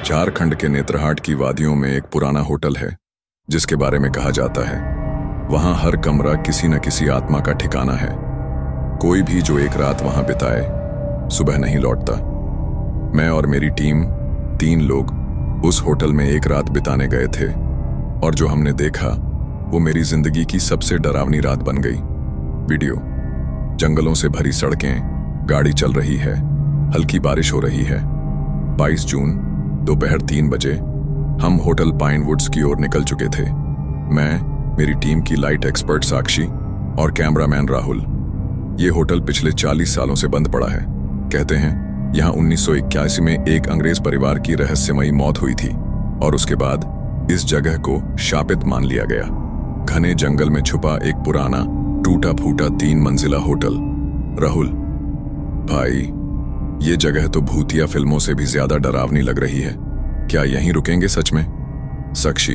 झारखंड के नेत्रहाट की वादियों में एक पुराना होटल है जिसके बारे में कहा जाता है वहां हर कमरा किसी न किसी आत्मा का ठिकाना है। कोई भी जो एक रात वहां बिताए सुबह नहीं लौटता। मैं और मेरी टीम 3 लोग उस होटल में एक रात बिताने गए थे और जो हमने देखा वो मेरी जिंदगी की सबसे डरावनी रात बन गई। वीडियो। जंगलों से भरी सड़कें, गाड़ी चल रही है, हल्की बारिश हो रही है। 22 जून दोपहर 3 बजे हम होटल पाइन वुड्स की ओर निकल चुके थे। मैं, मेरी टीम की लाइट एक्सपर्ट साक्षी और कैमरामैन राहुल। ये होटल पिछले 40 सालों से बंद पड़ा है। कहते हैं यहाँ 1981 में एक अंग्रेज परिवार की रहस्यमयी मौत हुई थी और उसके बाद इस जगह को शापित मान लिया गया। घने जंगल में छुपा एक पुराना टूटा फूटा 3 मंजिला होटल। राहुल भाई, ये जगह तो भूतिया फिल्मों से भी ज्यादा डरावनी लग रही है। क्या यहीं रुकेंगे सच में? साक्षी,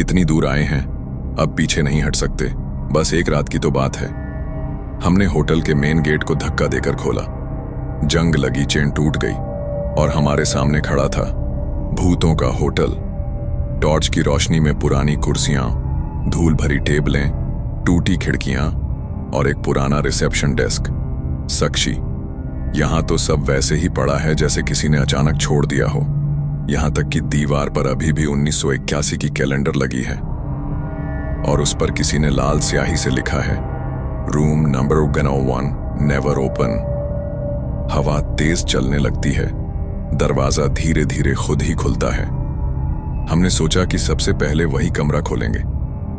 इतनी दूर आए हैं, अब पीछे नहीं हट सकते। बस एक रात की तो बात है। हमने होटल के मेन गेट को धक्का देकर खोला। जंग लगी चेन टूट गई और हमारे सामने खड़ा था भूतों का होटल। टॉर्च की रोशनी में पुरानी कुर्सियां, धूल भरी टेबलें, टूटी खिड़कियां और एक पुराना रिसेप्शन डेस्क। साक्षी, यहां तो सब वैसे ही पड़ा है जैसे किसी ने अचानक छोड़ दिया हो। यहां तक कि दीवार पर अभी भी 1981 की कैलेंडर लगी है और उस पर किसी ने लाल स्याही से लिखा है, रूम नंबर 101 नेवर ओपन। हवा तेज चलने लगती है, दरवाजा धीरे धीरे खुद ही खुलता है। हमने सोचा कि सबसे पहले वही कमरा खोलेंगे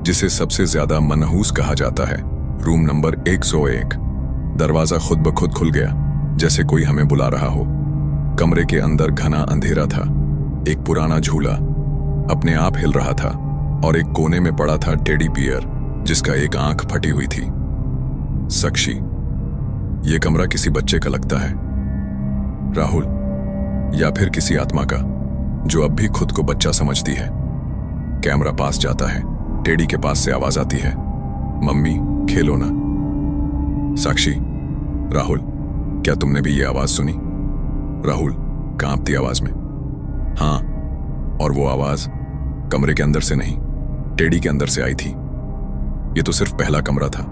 जिसे सबसे ज्यादा मनहूस कहा जाता है, रूम नंबर 101। दरवाजा खुद ब खुद खुल गया जैसे कोई हमें बुला रहा हो। कमरे के अंदर घना अंधेरा था। एक पुराना झूला अपने आप हिल रहा था और एक कोने में पड़ा था टेडी बियर जिसका एक आंख फटी हुई थी। साक्षी, यह कमरा किसी बच्चे का लगता है। राहुल, या फिर किसी आत्मा का जो अब भी खुद को बच्चा समझती है। कैमरा पास जाता है, टेडी के पास से आवाज आती है, मम्मी खेलो ना। साक्षी, राहुल, क्या तुमने भी ये आवाज सुनी? राहुल कांपती आवाज में, हाँ, और वो आवाज कमरे के अंदर से नहीं, टेडी के अंदर से आई थी। ये तो सिर्फ पहला कमरा था,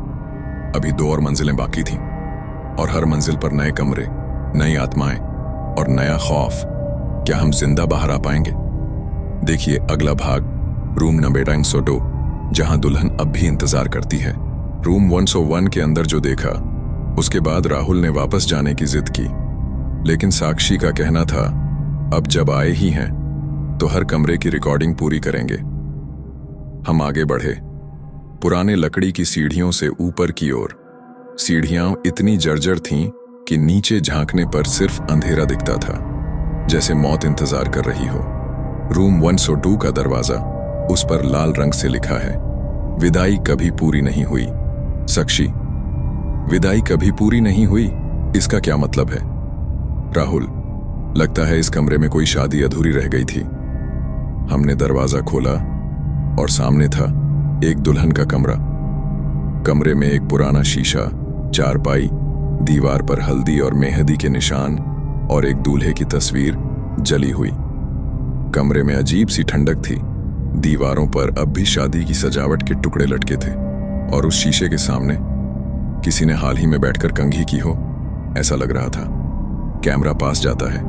अभी 2 और मंजिलें बाकी थीं और हर मंजिल पर नए कमरे, नई आत्माएं और नया खौफ। क्या हम जिंदा बाहर आ पाएंगे? देखिए अगला भाग, रूम नंबर 102, जहां दुल्हन अब भी इंतजार करती है। रूम 101 के अंदर जो देखा उसके बाद राहुल ने वापस जाने की जिद की, लेकिन साक्षी का कहना था अब जब आए ही हैं तो हर कमरे की रिकॉर्डिंग पूरी करेंगे। हम आगे बढ़े, पुराने लकड़ी की सीढ़ियों से ऊपर की ओर। सीढ़ियां इतनी जर्जर थीं कि नीचे झांकने पर सिर्फ अंधेरा दिखता था, जैसे मौत इंतजार कर रही हो। रूम 102 का दरवाजा, उस पर लाल रंग से लिखा है, विदाई कभी पूरी नहीं हुई। साक्षी, विदाई कभी पूरी नहीं हुई, इसका क्या मतलब है? राहुल, लगता है इस कमरे में कोई शादी अधूरी रह गई थी। हमने दरवाजा खोला और सामने था एक दुल्हन का कमरा। कमरे में एक पुराना शीशा, चारपाई, दीवार पर हल्दी और मेहंदी के निशान और एक दूल्हे की तस्वीर जली हुई। कमरे में अजीब सी ठंडक थी। दीवारों पर अब भी शादी की सजावट के टुकड़े लटके थे और उस शीशे के सामने किसी ने हाल ही में बैठकर कंघी की हो, ऐसा लग रहा था। कैमरा पास जाता है,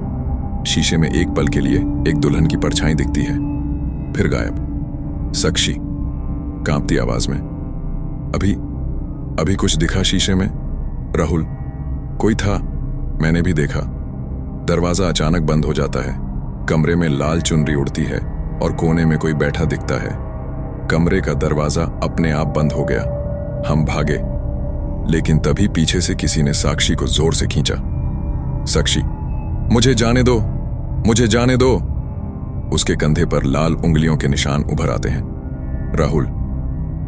शीशे में एक पल के लिए एक दुल्हन की परछाई दिखती है, फिर गायब। साक्षी कांपती आवाज में, अभी कुछ दिखा शीशे में? राहुल, कोई था, मैंने भी देखा। दरवाजा अचानक बंद हो जाता है, कमरे में लाल चुनरी उड़ती है और कोने में कोई बैठा दिखता है। कमरे का दरवाजा अपने आप बंद हो गया। हम भागे, लेकिन तभी पीछे से किसी ने साक्षी को जोर से खींचा। साक्षी, मुझे जाने दो, मुझे जाने दो। उसके कंधे पर लाल उंगलियों के निशान उभर आते हैं। राहुल,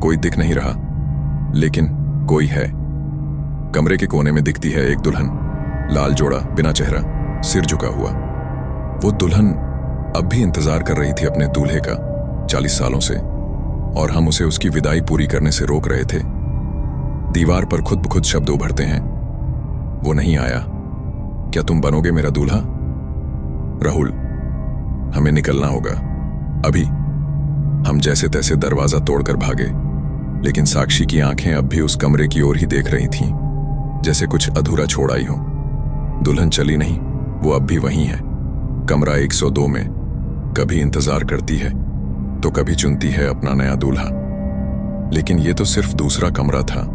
कोई दिख नहीं रहा, लेकिन कोई है। कमरे के कोने में दिखती है एक दुल्हन, लाल जोड़ा, बिना चेहरा, सिर झुका हुआ। वो दुल्हन अब भी इंतजार कर रही थी अपने दूल्हे का 40 सालों से, और हम उसे उसकी विदाई पूरी करने से रोक रहे थे। दीवार पर खुद ब खुद शब्द उभरते हैं, वो नहीं आया, क्या तुम बनोगे मेरा दूल्हा? राहुल, हमें निकलना होगा अभी। हम जैसे तैसे दरवाजा तोड़कर भागे, लेकिन साक्षी की आंखें अब भी उस कमरे की ओर ही देख रही थीं, जैसे कुछ अधूरा छोड़ आई हो। दुल्हन चली नहीं, वो अब भी वहीं है, कमरा 102 में। कभी इंतजार करती है तो कभी चुनती है अपना नया दूल्हा। लेकिन ये तो सिर्फ दूसरा कमरा था।